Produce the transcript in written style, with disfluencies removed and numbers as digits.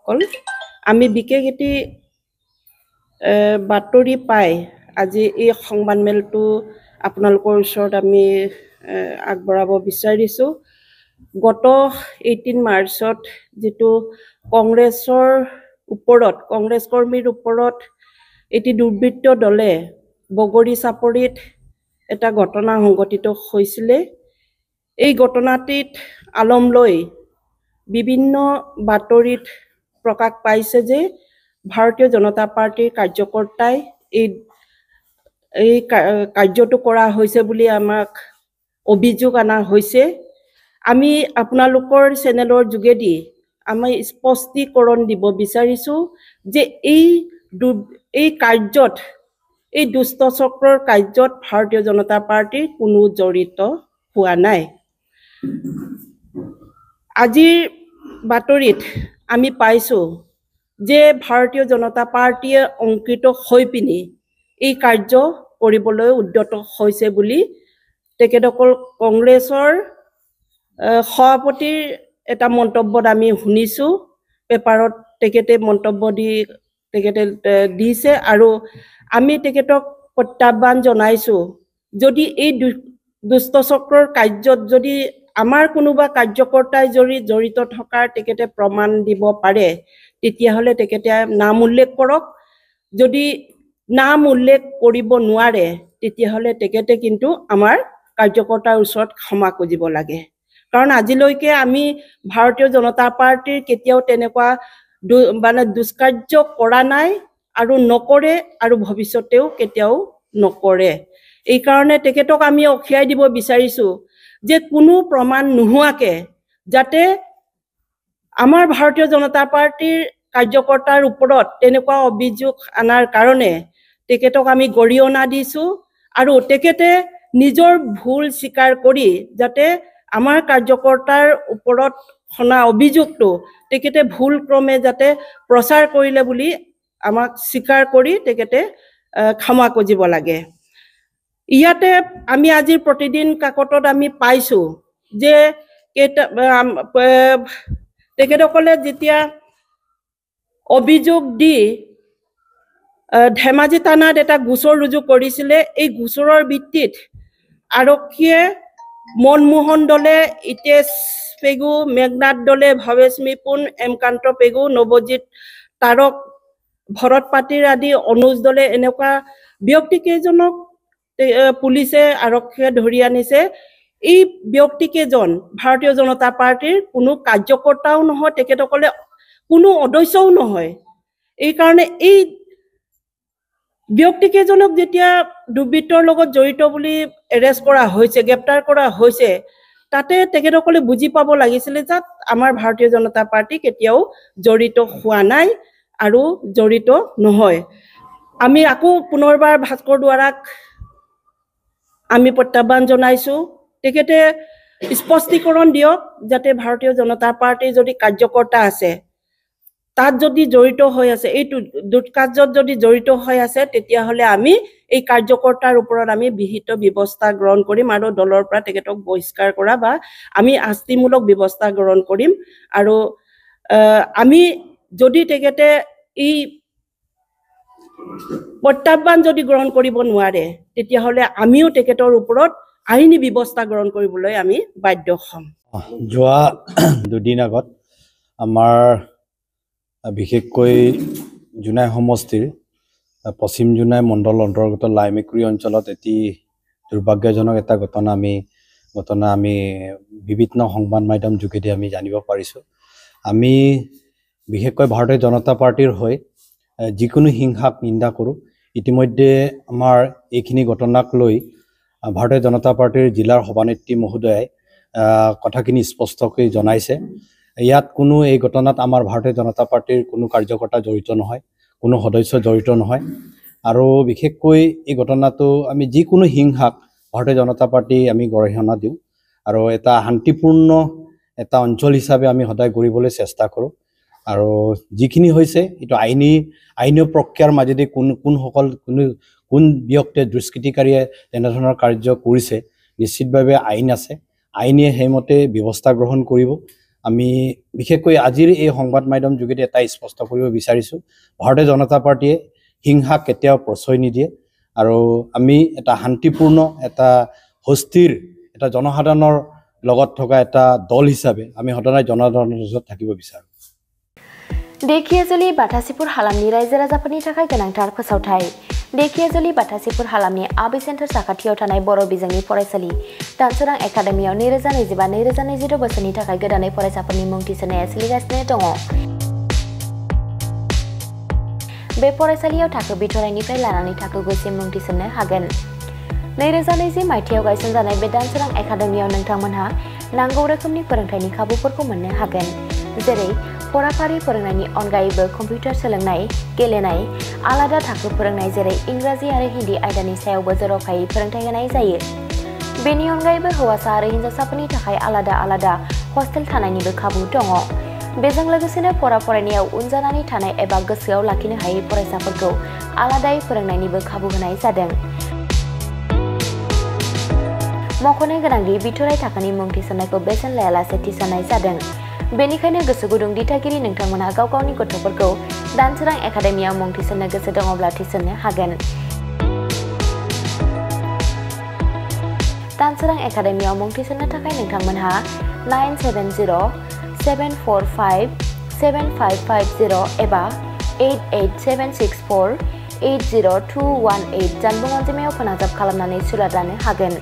দৰ্শকসকল আমি বিশেষ এটি বাতৰি পাই আজি এই সংবাদমেলটো আপোনালোকৰ ওচৰত আমি আগবঢ়াব বিচাৰিছো গত 18 মাৰ্চত যেটো কংগ্ৰেছৰ ওপৰত কংগ্ৰেছ কৰ্মীৰ ওপৰত এটি দুৰ্বৃত্ত দলে বগৰী চাপৰিত এটা ঘটনা সংঘটিত হৈছিল এই ঘটনাটিত আলম লৈ বিভিন্ন বাতৰিত প্ৰকাশ পাইছে যে ভাৰতীয় জনতা পাৰ্টিৰ কাৰ্যকৰ্তাই এই কাৰ্যটো কৰা হৈছে বুলি আমাক অভিযোগ আনা হৈছে আমি আপোনালোকৰ চেনেলৰ যোগেদি আমি স্পষ্টীকৰণ দিব বিচাৰিছো যে এই কাৰ্যত এই দুষ্ট চক্ৰৰ কাৰ্যত ভাৰতীয় জনতা পাৰ্টিৰ কোনো জড়িত হোৱা নাই আজিৰ বাতৰিত আমি পাইছো যে ভাৰতীয় জনতা পাৰ্টিয়ে অংকিত হৈ পিনি এই কাৰ্য কৰিবলৈ উদ্যত হৈছে বুলি তেখেতসকল কংগ্ৰেছৰ সভাপতিৰ এটা মন্তব্যত আমি শুনিছো পেপাৰত তেখেতে মন্তব্য দিছে আৰু আমি তেখেতক প্ৰত্যাহ্বান জনাইছো যদি এই দুষ্ট চক্ৰৰ কাৰ্যত যদি আমাৰ কোনোবা কাৰ্যকৰ্তাই জড়িত থকাৰ তেখেতে প্ৰমাণ দিব পাৰে তেতিয়াহলে তেখেতে নাম উল্লেখ কৰক যদি নাম উল্লেখ কৰিব নোৱাৰে তেতিয়াহলে তেখেতে কিন্তু আমাৰ কাৰ্যকৰ্তাৰ ওচৰত ক্ষমা খুজিব লাগে কাৰণ আজিলৈকে আমি ভাৰতীয় জনতা পাৰ্টিৰ কেতিয়াও তেনেকুৱা মানে দুষ্কাৰ্য কৰা নাই আৰু নকৰে আৰু ভৱিষ্যতেও কেতিয়াও নকৰে এই কাৰণে তেখেতক আমি অখিয়াই দিব বিচাৰিছো যে কোনো প্ৰমাণ নোহোৱাকে যাতে আমাৰ ভাৰতীয় জনতা পাৰ্টিৰ কাৰ্যকৰ্তাৰ ওপৰত তেনেকুৱা অভিযোগ আনাৰ কাৰণে তেখেতক আমি গৰিহণা দিছো আৰু তেখেতে নিজৰ ভুল স্বীকাৰ কৰি যাতে আমাৰ কাৰ্যকৰ্তাৰ ওপৰত হনা অভিযোগটো তেখেতে ভুল ক্ৰমে যাতে প্ৰচাৰ কৰিলে বুলি আমাক স্বীকাৰ কৰি তেখেতে ক্ষমা খুজিব লাগে ইয়াতে আমি আজি প্ৰতিদিন কাকতত আমি পাইছো যে তেখেতসকলে যেতিয়া অভিযোগ দি ধেমাজি থানাত এটা গোচৰ ৰুজু কৰিছিলে এই গোচৰৰ ভিত্তিত আৰক্ষীয়ে মনমোহন দলে ইতেশ পেগু মেঘনাথ দলে ভৱেশ মিপুন এমকান্ত পেগু নৱজিত তাৰক ভৰত পাটিৰ আদি অনুজ দলে এনেকুৱা ব্যক্তিকেইজনক পুলিচে আৰক্ষীয়ে ধৰি আনিছে এই ব্যক্তিকেইজন ভাৰতীয় জনতা পাৰ্টিৰ কোনো কাৰ্যকৰ্তাও নহয় তেখেতসকলে কোনো অদস্যও নহয় এই কাৰণে এই ব্যক্তিকেইজনক যেতিয়া দুৰ্বৃত্তৰ লগত জড়িত বুলি এৰেষ্ট কৰা হৈছে গ্ৰেপ্তাৰ কৰা হৈছে তাতে তেখেতসকলে বুজি পাব লাগিছিল যে আমাৰ ভাৰতীয় জনতা পাৰ্টি কেতিয়াও জড়িত হোৱা নাই আৰু জড়িত নহয় আমি আকৌ পুনৰবাৰ ভাস্কৰ দুৱাৰাক আমি প্ৰত্যাহ্বান জনাইছো তেখেতে স্পষ্টীকৰণ দিয়ক যাতে ভাৰতীয় জনতা পাৰ্টিৰ যদি কাৰ্যকৰ্তা আছে তাত যদি জড়িত হৈ আছে এই দুষ্কাৰ্যত যদি জড়িত হৈ আছে তেতিয়াহলে আমি এই কাৰ্যকৰ্তাৰ ওপৰত আমি বিহিত ব্যৱস্থা গ্ৰহণ কৰিম আৰু দলৰ পৰা তেখেতক বহিষ্কাৰ কৰা বা আমি শাস্তিমূলক ব্যৱস্থা গ্ৰহণ কৰিম আৰু আমি যদি তেখেতে এই প্ৰত্যাহ্বান যদি গ্ৰহণ কৰিব নোৱাৰে তেতিয়াহলে আমিও তেখেতৰ ওপৰত আইনী ব্যৱস্থা গ্ৰহণ কৰিবলৈ আমি বাধ্য হ'ম যোৱা দুদিন আগত আমাৰ বিশেষকৈ জুনাই সমষ্টিৰ পশ্চিম জুনাই মণ্ডল অন্তৰ্গত লাইমেকুৰি অঞ্চলত এটি দুৰ্ভাগ্যজনক এটা ঘটনা আমি বিভিন্ন সংবাদ মাধ্যম যোগেদি আমি জানিব পাৰিছো আমি বিশেষকৈ ভাৰতীয় জনতা পাৰ্টিৰ হৈ যিকোনো হিংসাক নিন্দা কৰোঁ ইতিমধ্যে আমাৰ এইখিনি ঘটনাক লৈ ভাৰতীয় জনতা পাৰ্টিৰ জিলাৰ সভানেত্ৰী মহোদয়াই কথাখিনি স্পষ্টকৈ জনাইছে ইয়াত কোনো এই ঘটনাত আমাৰ ভাৰতীয় জনতা পাৰ্টিৰ কোনো কাৰ্যকৰ্তা জড়িত নহয় কোনো সদস্য জড়িত নহয় আৰু বিশেষকৈ এই ঘটনাটো আমি যিকোনো হিংসাক ভাৰতীয় জনতা পাৰ্টি আমি গৰিহণা দিওঁ আৰু এটা শান্তিপূৰ্ণ এটা অঞ্চল হিচাপে আমি সদায় কৰিবলৈ চেষ্টা কৰোঁ আৰু যিখিনি হৈছে এটো আইনী প্ৰক্ৰিয়াৰ মাজেদি কোন ব্যক্তিয়ে দুষ্কৃতিকাৰীয়ে তেনেধৰণৰ কাৰ্য কৰিছে নিশ্চিতভাৱে আইন আছে আইনে সেইমতে ব্যৱস্থা গ্ৰহণ কৰিব আমি বিশেষকৈ আজিৰ এই সংবাদ মাধ্যম যোগেদি এটা স্পষ্ট কৰিব বিচাৰিছোঁ ভাৰতীয় জনতা পাৰ্টিয়ে হিংসা কেতিয়াও প্ৰশ্ৰয় নিদিয়ে আৰু আমি এটা শান্তিপূৰ্ণ এটা সুস্থিৰ এটা জনসাধাৰণৰ লগত থকা এটা দল হিচাপে আমি সদায় জনসাধাৰণৰ মাজত থাকিব বিচাৰোঁ देखियाजुलि बाथासिपुर हालामनि रायजो राजाफोरनि थाखाय गोनांथार फोसावथाय देखियाजुलि बाथासिपुर हालामनि आबै सेन्टार साखाथियाव थानाय बर' बिजोंनि फरायसालि दानसोरां एकाडेमियाव 2025-2026 बोसोरनि थाखाय गोदानै फरायसाफोरनि मुं थिसननाया सोलिगासिनो दङ बे फरायसालियाव थाखो बिथराइनिफ्राय लानानै थाखो 9 सिम मुं थिसननो हागोन 2020 मायथाइयाव गायसनजानाय बे दानसोरां एकाडेमियाव नोंथांमोनहा नांगौ रोखोमनि फोरोंथायनि खाबुफोरखौ मोननो हागोन जेरै फराफारि फोरोंनायनि अनगायैबो कम्पिउटार सोलोंनाय गेलेनाय आलादा थाखो फोरोंनाय जेरै इंराजि आरो हिन्दी आयदानि सायावबो जर'खायै फोरोंथाय होनाय जायो बेनि अनगायैबो हौवासा आरो हिन्जावसाफोरनि थाखाय आलादा आलादा हस्टेल थानायनिबो खाबु दङ बेजों लोगोसेनो फरायनायाव उन जानानै थानाय एबा गोसोआव लाखिनो हायै फरायसाफोरखौ आलादायै फोरोंनायनिबो खाबु होनाय जादों मख'नो गोनांदि बिथराइ थाखोनि मुं थिसननायखौ बेसेन लायालासे थिसननाय जादों बेनिखायनो गोसो गुदुं दिथागिरि नोंथांमोनहा गाव गावनि गथ'फोरखौ दानसोरां एकाडेमियाव मुं थिसननो गोसो दङब्ला थिसननो हागोन दानसोरां एकाडेमियाव मुं थिसननो थाखाय नोंथांमोनहा 970-745-7550 एबा 88764-80218 जानबुं अनजिमायाव फोनांजाब खालामनानै सुलाद लानो हागोन